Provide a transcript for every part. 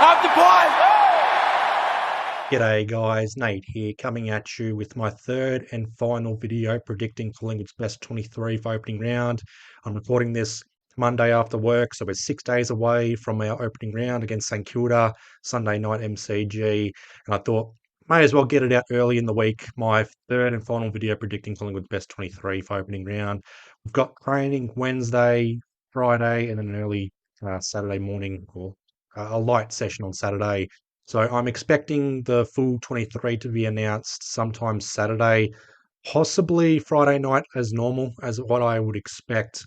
Up the pipe! G'day guys, Nate here, coming at you with my third and final video predicting Collingwood's best 23 for opening round. I'm recording this Monday after work, so we're 6 days away from our opening round against St Kilda, Sunday night MCG, and I thought may as well get it out early in the week. My third and final video predicting Collingwood's best 23 for opening round. We've got training Wednesday, Friday, and an early Saturday morning, or a light session on Saturday. So I'm expecting the full 23 to be announced sometime Saturday, possibly Friday night as normal, as what I would expect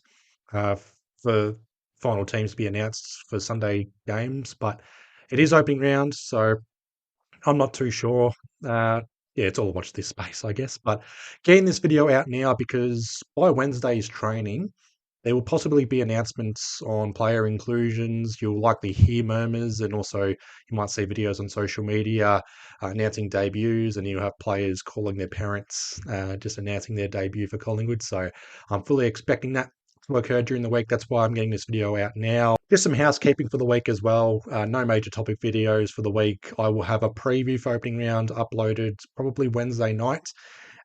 for final teams to be announced for Sunday games. But it is opening round, so I'm not too sure. Yeah, it's all watch this space, I guess. But getting this video out now because by Wednesday's training, there will possibly be announcements on player inclusions. You'll likely hear murmurs, and also you might see videos on social media announcing debuts, and you'll have players calling their parents, just announcing their debut for Collingwood. So I'm fully expecting that to occur during the week. That's why I'm getting this video out now. Just some housekeeping for the week as well. No major topic videos for the week. I will have a preview for opening round uploaded probably Wednesday night,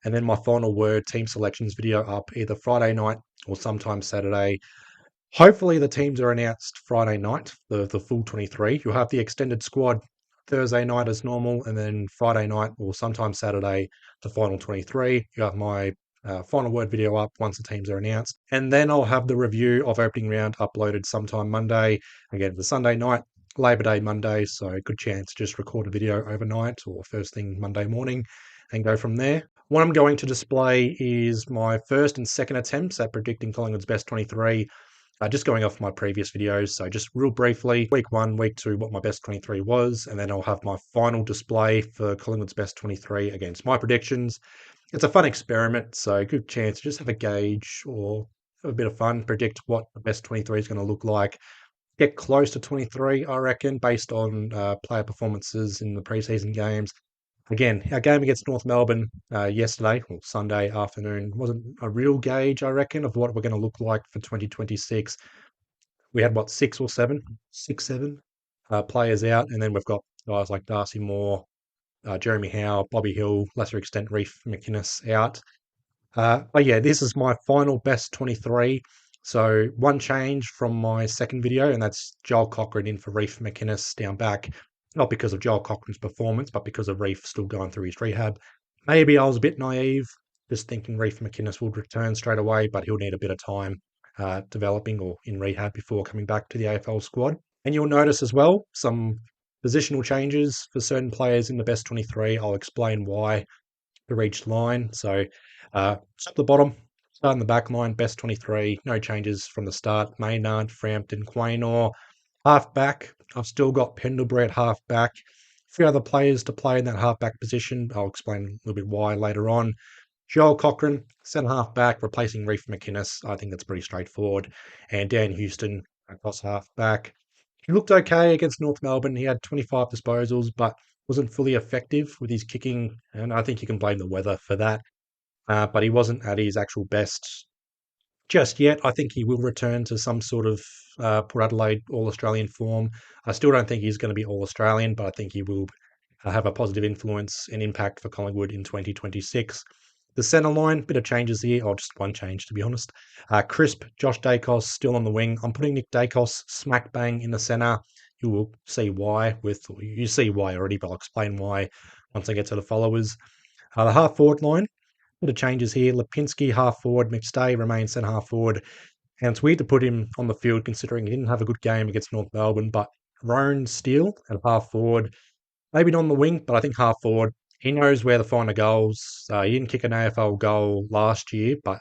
and then my final word team selections video up either Friday night or sometime Saturday. Hopefully the teams are announced Friday night, the full 23. You'll have the extended squad Thursday night as normal, and then Friday night or sometime Saturday, the final 23. You have my final word video up once the teams are announced. And then I'll have the review of opening round uploaded sometime Monday. Again, the Sunday night, Labor Day Monday, so good chance to just record a video overnight or first thing Monday morning and go from there. What I'm going to display is my first and second attempts at predicting Collingwood's best 23. Just going off my previous videos, so just real briefly, week 1, week 2, what my best 23 was, and then I'll have my final display for Collingwood's best 23 against my predictions. It's a fun experiment, so good chance to just have a gauge or have a bit of fun, predict what the best 23 is going to look like. Get close to 23, I reckon, based on player performances in the preseason games. Again, our game against North Melbourne yesterday, or Sunday afternoon, wasn't a real gauge, I reckon, of what we're going to look like for 2026. We had, what, six, seven players out, and then we've got guys like Darcy Moore, Jeremy Howe, Bobby Hill, lesser extent Reef McInnes out. But yeah, this is my final best 23. So one change from my second video, and that's Joel Cochran in for Reef McInnes down back. Not because of Joel Cochran's performance, but because of Reef still going through his rehab. Maybe I was a bit naive, just thinking Reef McInnes would return straight away, but he'll need a bit of time developing or in rehab before coming back to the AFL squad. And you'll notice as well some positional changes for certain players in the best 23. I'll explain why for each line. So at the bottom, starting the back line, best 23, no changes from the start. Maynard, Frampton, Quaynor. Half back, I've still got Pendlebury at half back. A few other players to play in that half back position. I'll explain a little bit why later on. Joel Cochran, centre half back, replacing Reef McInnes. I think that's pretty straightforward. And Dan Houston across half back. He looked okay against North Melbourne. He had 25 disposals, but wasn't fully effective with his kicking. And I think you can blame the weather for that. But he wasn't at his actual best just yet. I think he will return to some sort of Port Adelaide All-Australian form. I still don't think he's going to be All-Australian, but I think he will have a positive influence and impact for Collingwood in 2026. The centre line, bit of changes here, or just one change to be honest. Crisp, Josh Dacos still on the wing. I'm putting Nick Dacos smack bang in the centre. You will see why you see why already, but I'll explain why once I get to the followers. The half forward line, bit of changes here. Lipinski half forward, McStay remains centre half forward. And it's weird to put him on the field considering he didn't have a good game against North Melbourne, but Roan Steele at half forward, maybe not on the wing, but I think half forward. He knows where to find the goals. He didn't kick an AFL goal last year, but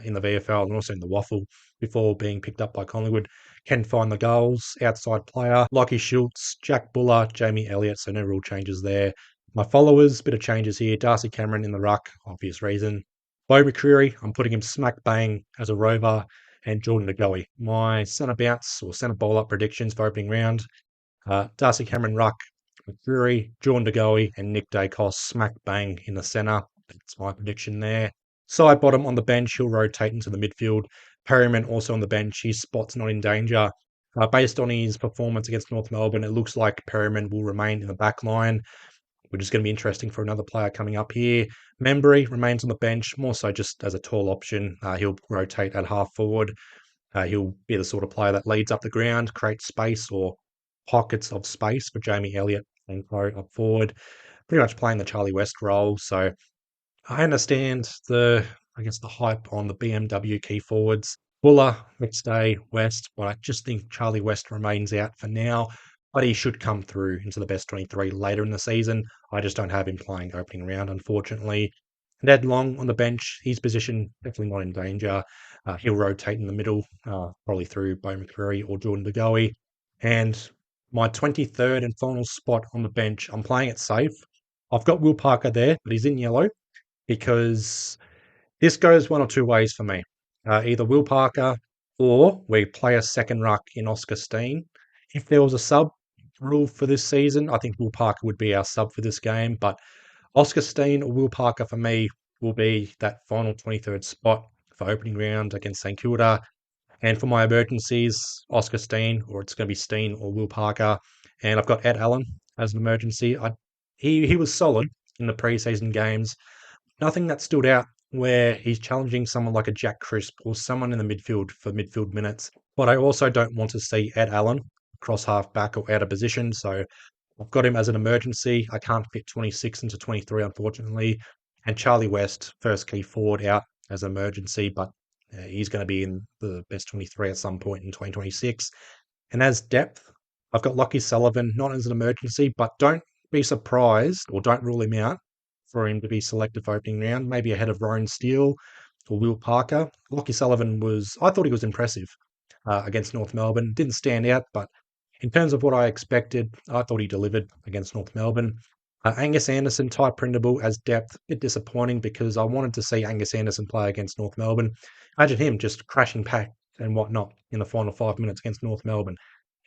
in the VFL and also in the Waffle before being picked up by Collingwood, can find the goals. Outside player, Lockie Schultz, Jack Buller, Jamie Elliott, so no real changes there. My followers, bit of changes here. Darcy Cameron in the ruck, obvious reason. Bo McCreary, I'm putting him smack bang as a rover. And Jordan DeGoey. My centre bounce or centre bowl up predictions for opening round. Darcy Cameron ruck, McCreary, Jordan DeGoey, and Nick Dacos smack bang in the centre. That's my prediction there. Side bottom on the bench, he'll rotate into the midfield. Perryman also on the bench. His spot's not in danger. Based on his performance against North Melbourne, it looks like Perryman will remain in the back line, which is going to be interesting for another player coming up here. Membry remains on the bench, more so just as a tall option. He'll rotate at half forward. He'll be the sort of player that leads up the ground, creates space or pockets of space for Jamie Elliott and Crowe up forward, pretty much playing the Charlie West role. So I understand I guess, the hype on the BMW key forwards. Buller, McStay, West, but I just think Charlie West remains out for now. But he should come through into the best 23 later in the season. I just don't have him playing opening round, unfortunately. Ned Long on the bench, his position definitely not in danger. He'll rotate in the middle, probably through Bo McCreary or Jordan De Goey. And my 23rd and final spot on the bench, I'm playing it safe. I've got Will Parker there, but he's in yellow because this goes one or two ways for me. Either Will Parker or we play a second ruck in Oscar Steen. If there was a sub rule for this season, I think Will Parker would be our sub for this game. But Oscar Steen or Will Parker for me will be that final 23rd spot for opening round against St Kilda. And for my emergencies, Oscar Steen, or it's going to be Steen or Will Parker. And I've got Ed Allen as an emergency. He was solid in the preseason games. Nothing that stood out where he's challenging someone like a Jack Crisp or someone in the midfield for midfield minutes. But I also don't want to see Ed Allen cross half back or out of position. So I've got him as an emergency. I can't fit 26 into 23, unfortunately. And Charlie West, first key forward, out as an emergency, but he's going to be in the best 23 at some point in 2026. And as depth, I've got Lockie Sullivan, not as an emergency, but don't be surprised or don't rule him out for him to be selected for opening round, maybe ahead of Ryan Steele or Will Parker. Lockie Sullivan I thought he was impressive against North Melbourne. Didn't stand out, but in terms of what I expected, I thought he delivered against North Melbourne. Angus Anderson, Ty Prindable as depth, a bit disappointing because I wanted to see Angus Anderson play against North Melbourne. Imagine him just crashing back and whatnot in the final 5 minutes against North Melbourne.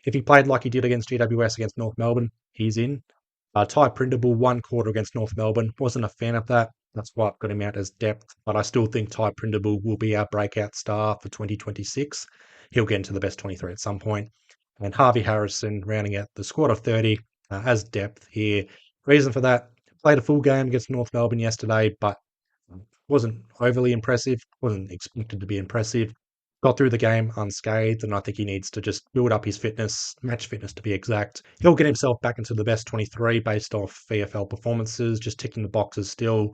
If he played like he did against GWS against North Melbourne, he's in. Ty Prindable, 1/4 against North Melbourne. Wasn't a fan of that. That's why I've got him out as depth. But I still think Ty Prindable will be our breakout star for 2026. He'll get into the best 23 at some point. And Harvey Harrison rounding out the squad of 30 as depth here. Reason for that, played a full game against North Melbourne yesterday, but wasn't overly impressive. Wasn't expected to be impressive. Got through the game unscathed, and I think he needs to just build up his fitness, match fitness to be exact. He'll get himself back into the best 23 based off VFL performances, just ticking the boxes still.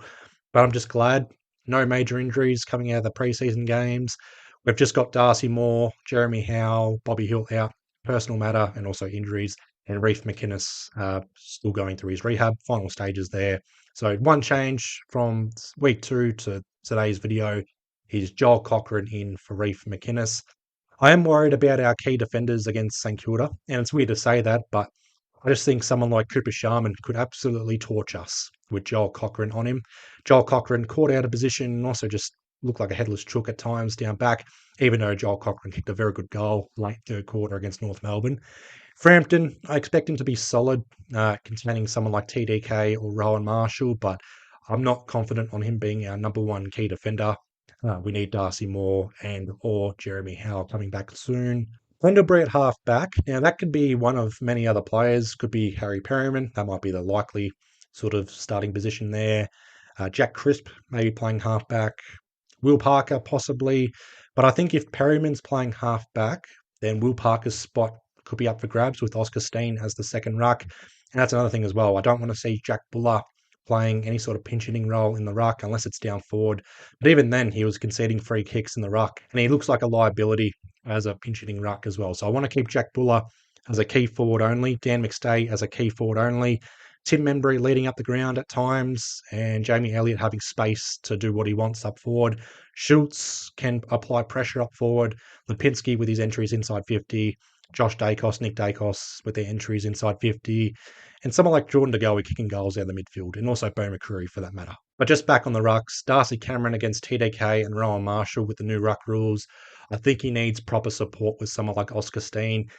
But I'm just glad no major injuries coming out of the preseason games. We've just got Darcy Moore, Jeremy Howe, Bobby Hill out, personal matter, and also injuries. And Reef McInnes still going through his rehab, final stages there. So one change from week 2 to today's video is Joel Cochran in for Reef McInnes. I am worried about our key defenders against St Kilda, and it's weird to say that, but I just think someone like Cooper Sharman could absolutely torch us with Joel Cochran on him. Joel Cochran caught out of position and also just looked like a headless chook at times down back, even though Joel Cochran kicked a very good goal late third quarter against North Melbourne. Frampton, I expect him to be solid, containing someone like TDK or Rowan Marshall, but I'm not confident on him being our number one key defender. We need Darcy Moore or Jeremy Howe coming back soon. Pendlebury at half back. Now that could be one of many other players. Could be Harry Perryman. That might be the likely sort of starting position there. Jack Crisp maybe playing half back. Will Parker possibly. But I think if Perryman's playing half back, then Will Parker's spot could be up for grabs with Oscar Steen as the second ruck. And that's another thing as well. I don't want to see Jack Buller playing any sort of pinch hitting role in the ruck unless it's down forward. But even then, he was conceding free kicks in the ruck, and he looks like a liability as a pinch hitting ruck as well. So I want to keep Jack Buller as a key forward only, Dan McStay as a key forward only, Tim Membry leading up the ground at times, and Jamie Elliott having space to do what he wants up forward. Schultz can apply pressure up forward. Lipinski with his entries inside 50. Josh Dacos, Nick Dacos with their entries inside 50, and someone like Jordan De Goey kicking goals out of the midfield, and also Bo McCreary for that matter. But just back on the rucks, Darcy Cameron against TDK and Rowan Marshall with the new ruck rules. I think he needs proper support with someone like Oscar Steen.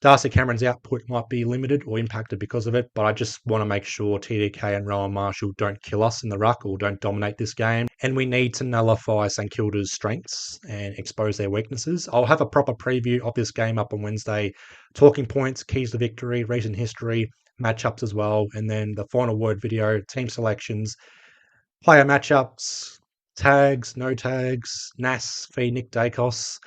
Darcy Cameron's output might be limited or impacted because of it, but I just want to make sure TDK and Rowan Marshall don't kill us in the ruck or don't dominate this game. And we need to nullify St Kilda's strengths and expose their weaknesses. I'll have a proper preview of this game up on Wednesday. Talking points, keys to victory, recent history, matchups as well. And then the final word video, team selections, player matchups, tags, no tags, Nas, Fee, Nick Dacos,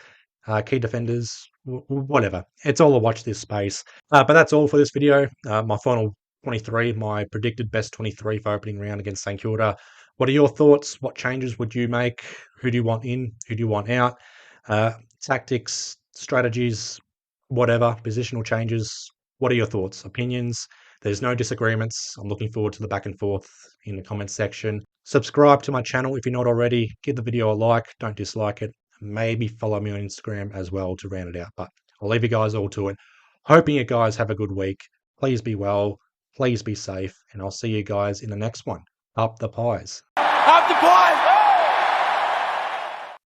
key defenders, whatever. It's all a watch this space. But that's all for this video. My final 23, my predicted best 23 for opening round against St Kilda. What are your thoughts? What changes would you make? Who do you want in? Who do you want out? Tactics, strategies, whatever, positional changes. What are your thoughts, opinions? There's no disagreements. I'm looking forward to the back and forth in the comments section. Subscribe to my channel if you're not already. Give the video a like. Don't dislike it. Maybe follow me on Instagram as well to round it out. But I'll leave you guys all to it. Hoping you guys have a good week. Please be well. Please be safe. And I'll see you guys in the next one. Up the pies.